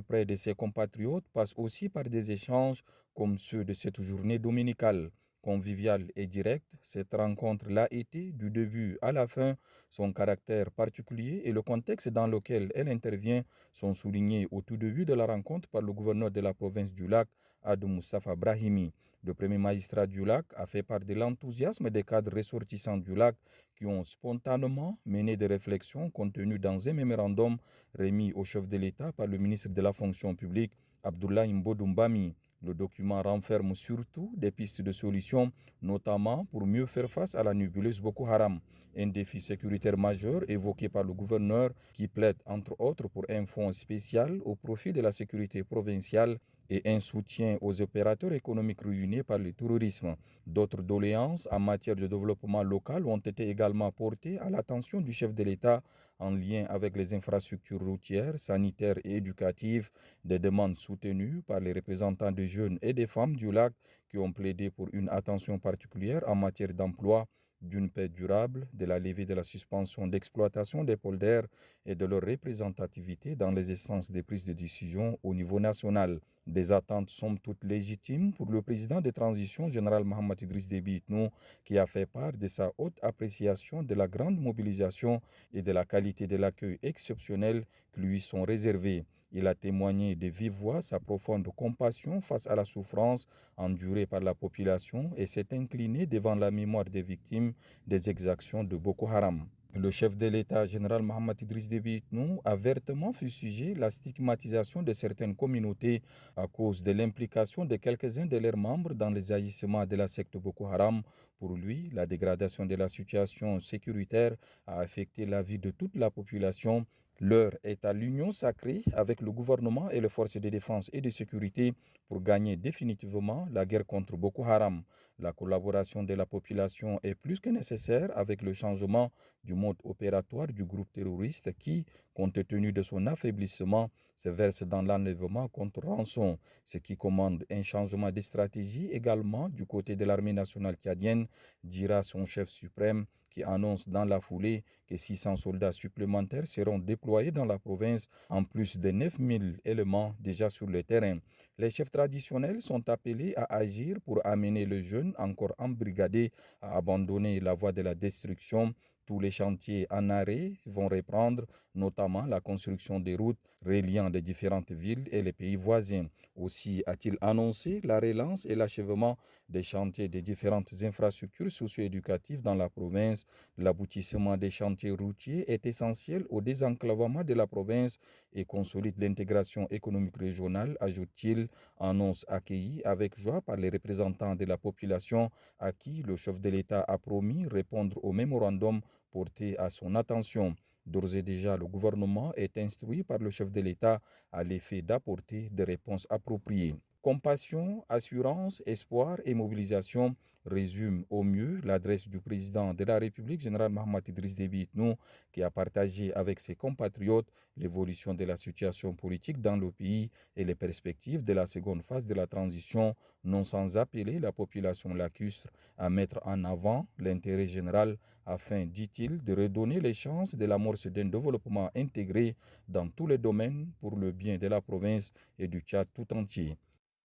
près de ses compatriotes passe aussi par des échanges comme ceux de cette journée dominicale. Conviviale et directe, cette rencontre l'a été du début à la fin. Son caractère particulier et le contexte dans lequel elle intervient sont soulignés au tout début de la rencontre par le gouverneur de la province du Lac, Adou Moustapha Brahimi. Le premier magistrat du Lac a fait part de l'enthousiasme des cadres ressortissants du Lac qui ont spontanément mené des réflexions contenues dans un mémorandum remis au chef de l'État par le ministre de la fonction publique, Abdoulaye Mbodoumbami. Le document renferme surtout des pistes de solutions, notamment pour mieux faire face à la nébuleuse Boko Haram, un défi sécuritaire majeur évoqué par le gouverneur qui plaide entre autres pour un fonds spécial au profit de la sécurité provinciale et un soutien aux opérateurs économiques ruinés par le terrorisme. D'autres doléances en matière de développement local ont été également portées à l'attention du chef de l'État en lien avec les infrastructures routières, sanitaires et éducatives, des demandes soutenues par les représentants des jeunes et des femmes du lac qui ont plaidé pour une attention particulière en matière d'emploi, d'une paix durable, de la levée de la suspension d'exploitation des polders et de leur représentativité dans les instances de prise de décision au niveau national. Des attentes somme toute légitimes pour le président de transition, général Mohamed Idriss Déby Itno, qui a fait part de sa haute appréciation de la grande mobilisation et de la qualité de l'accueil exceptionnel qui lui sont réservés. Il a témoigné de vive voix sa profonde compassion face à la souffrance endurée par la population et s'est incliné devant la mémoire des victimes des exactions de Boko Haram. Le chef de l'État, général Mohamed Idriss Déby Itno, a vertement fustigé la stigmatisation de certaines communautés à cause de l'implication de quelques-uns de leurs membres dans les agissements de la secte Boko Haram. Pour lui, la dégradation de la situation sécuritaire a affecté la vie de toute la population. L'heure est à l'union sacrée avec le gouvernement et les forces de défense et de sécurité pour gagner définitivement la guerre contre Boko Haram. La collaboration de la population est plus que nécessaire avec le changement du mode opératoire du groupe terroriste qui, compte tenu de son affaiblissement, se verse dans l'enlèvement contre rançon, ce qui commande un changement de stratégie également du côté de l'armée nationale tchadienne, dira son chef suprême qui annonce dans la foulée que 600 soldats supplémentaires seront déployés dans la province, en plus de 9000 éléments déjà sur le terrain. Les chefs traditionnels sont appelés à agir pour amener les jeunes encore embrigadés à abandonner la voie de la destruction. Tous les chantiers en arrêt vont reprendre, notamment la construction des routes reliant les différentes villes et les pays voisins. Aussi a-t-il annoncé la relance et l'achèvement des chantiers des différentes infrastructures socio-éducatives dans la province. L'aboutissement des chantiers routiers est essentiel au désenclavement de la province et consolide l'intégration économique régionale, ajoute-t-il, annonce accueillie avec joie par les représentants de la population à qui le chef de l'État a promis répondre au mémorandum porté à son attention. D'ores et déjà, le gouvernement est instruit par le chef de l'État à l'effet d'apporter des réponses appropriées. Compassion, assurance, espoir et mobilisation résument au mieux l'adresse du président de la République, général Mohamed Idriss Déby Itno, qui a partagé avec ses compatriotes l'évolution de la situation politique dans le pays et les perspectives de la seconde phase de la transition, non sans appeler la population lacustre à mettre en avant l'intérêt général afin, dit-il, de redonner les chances de l'amorce d'un développement intégré dans tous les domaines pour le bien de la province et du Tchad tout entier.